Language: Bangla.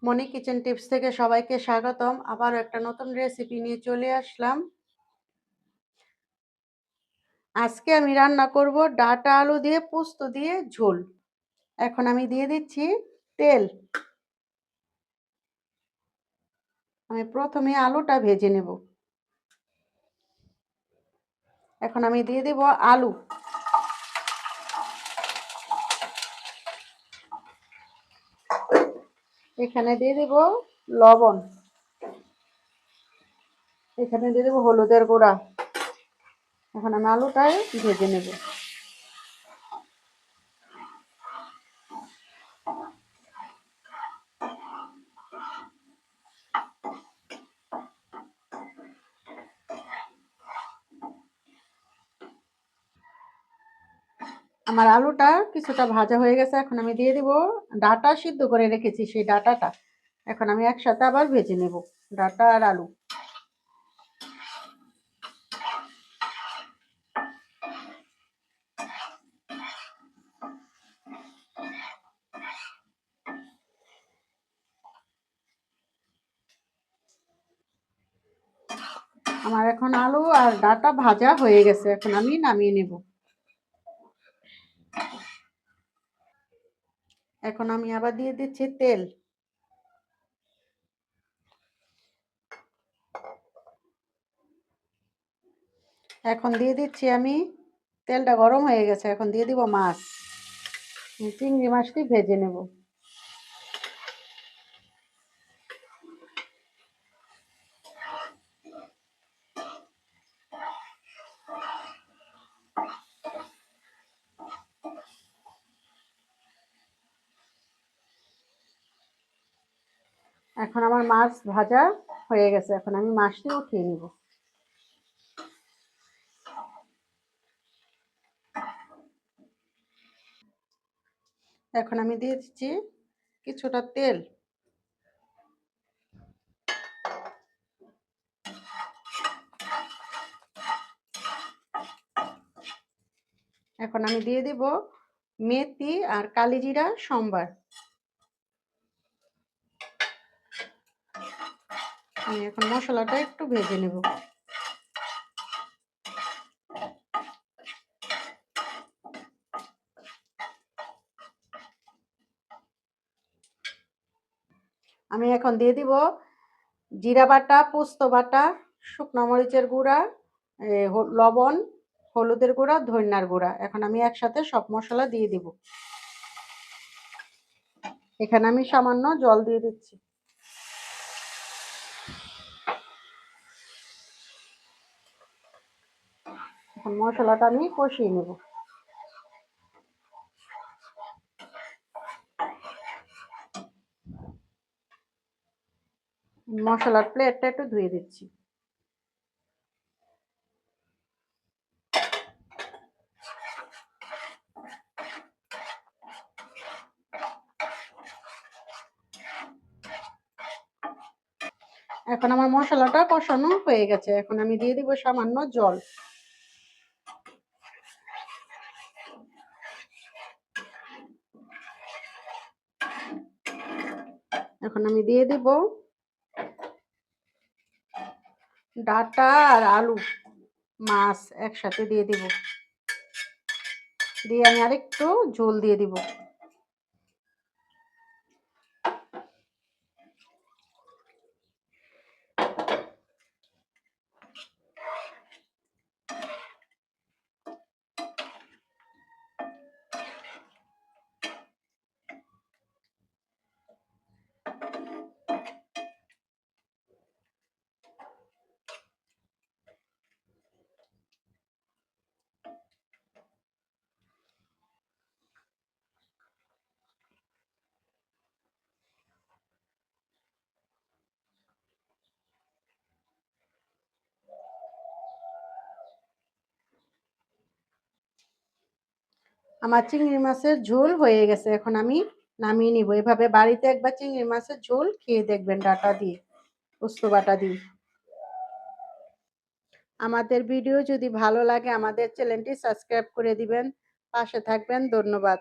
মনি কিচেন টিপস থেকে সবাইকে স্বাগতম। আবারও একটা নতুন রেসিপি নিয়ে চলে আসলাম। আজকে আমি রান্না করব ডাঁটা আলু দিয়ে পোস্ত দিয়ে ঝোল। এখন আমি দিয়ে দিচ্ছি তেল। আমি প্রথমে আলুটা ভেজে নেব। এখন আমি দিয়ে দেব আলু। এখানে দিয়ে দেব লবণ। এখানে দিয়ে দেব হলুদের গুঁড়া। এখন আমি আলুটাই ভেজে নেব। আমার আলুটা কিছুটা ভাজা হয়ে গেছে। এখন আমি দিয়ে দিব ডাঁটা সিদ্ধ করে রেখেছি, সেই ডাঁটাটা এখন আমি একসাথে আবার ভেজে নেব, ডাঁটা আর আলু। আমার এখন আলু আর ডাঁটা ভাজা হয়ে গেছে। এখন আমি নামিয়ে নেব। এখন আমি আবার দিয়ে দিচ্ছি তেল। এখন দিয়ে দিচ্ছি আমি, তেলটা গরম হয়ে গেছে, এখন দিয়ে দিব মাছ। চিংড়ি মাছটি ভেজে নেব। এখন আমার মাছ ভাজা হয়ে গেছে। এখন আমি মাছটি উঠিয়ে নেব। এখন আমি দিয়ে দিচ্ছি কিছুটা তেল। এখন আমি দিয়ে দিব মেথি আর কালিজিরা সম্বার। আমি এখন মশলাটা একটু ভেজে নেব। আমি এখন দিয়ে দিব জিরা বাটা, পোস্ত বাটা, শুকনো মরিচের গুঁড়া, লবণ, হলুদের গুঁড়া, ধনিয়ার গুঁড়া। এখন আমি একসাথে সব মশলা দিয়ে দিব। এখানে আমি সামান্য জল দিয়ে দিচ্ছি। এখন মশলাটা আমি কষিয়ে নেব। মশলার প্লেটটা একটু ধুয়ে দিচ্ছি। এখন আমার মশলাটা কষানো হয়ে গেছে। এখন আমি দিয়ে দিব সামান্য জল। এখন আমি দিয়ে দিব ডাঁটা আর আলু, মাছ একসাথে দিয়ে দিব। দিয়ে আমি আরেকটু ঝোল দিয়ে দিব। আমার চিংড়ি মাছের ঝোল হয়ে গেছে। এখন আমি নামিয়ে নিব। এভাবে বাড়িতে একবার চিংড়ি মাছের ঝোল খেয়ে দেখবেন, ডাঁটা দিয়ে, পোস্ত বাটা দিয়ে। আমাদের ভিডিও যদি ভালো লাগে আমাদের চ্যানেলটি সাবস্ক্রাইব করে দিবেন, পাশে থাকবেন। ধন্যবাদ।